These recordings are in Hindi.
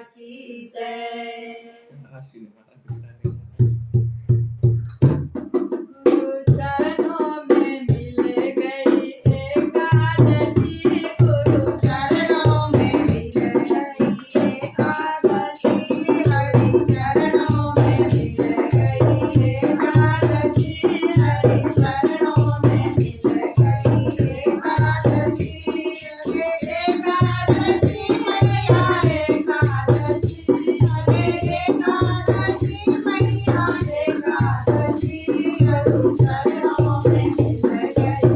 की जय। गुरु चरणों में मिल गई एकादशी, गुरु चरणों में मिल गई एकादशी, हरि चरणों में मिल गई एकादशी, हरि चरणों में मिल गई एकादशी। एकादशी मैया एकादशी, हरे एकादशी मैया एकादशी, गुरु चरणों में मिल गई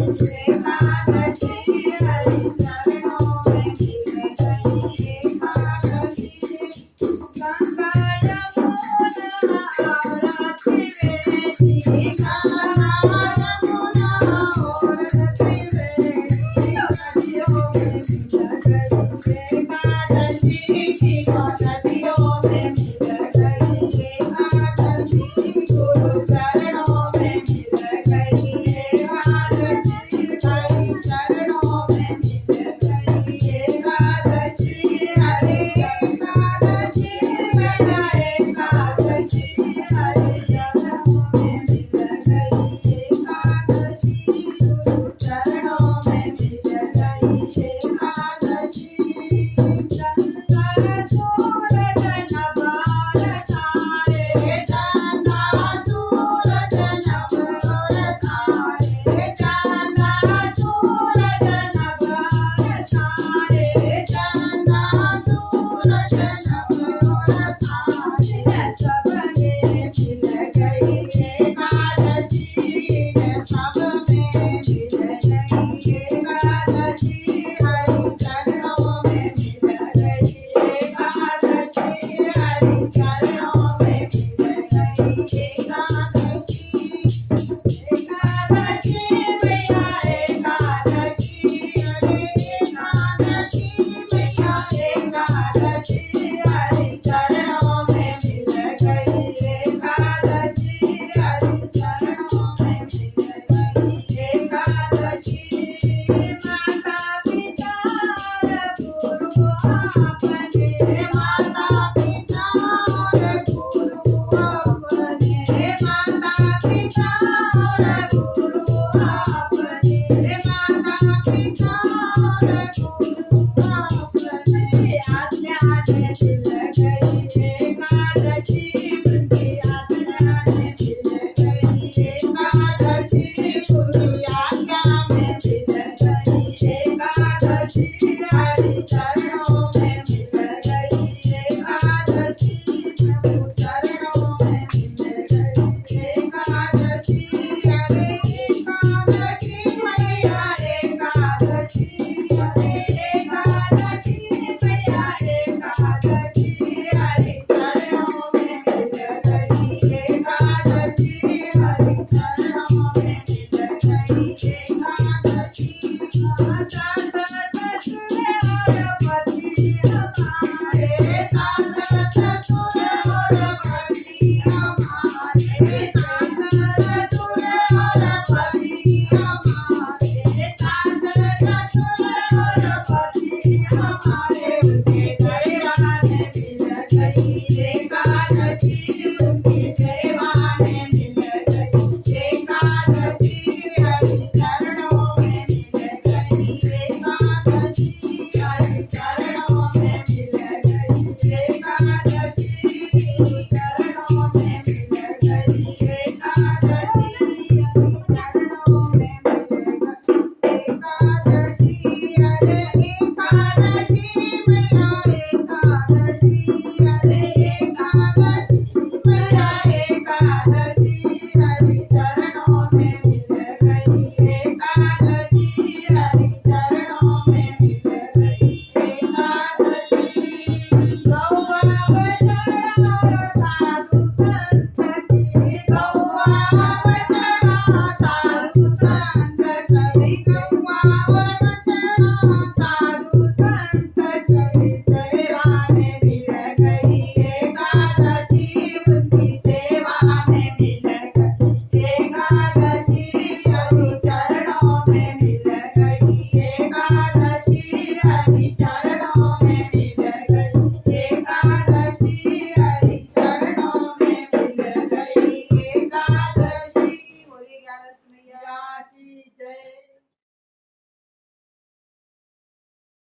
एकादशी, हरि चरणों में मिल गई एकादशी। गंगा यमुना और त्रिवेणी, गंगा यमुना और त्रिवेणी, नदियों में मिल गई एकादशी की, नदियों में मिल गई एकादशी, गुरु चरणों में मिल गई एकादशी, हरि चरणों में मिल गई एकादशी, हरे एकादशी मैया एकादशी, हरि चरणों में मिल गई एकादशी, गुरु चरणों में मिल गई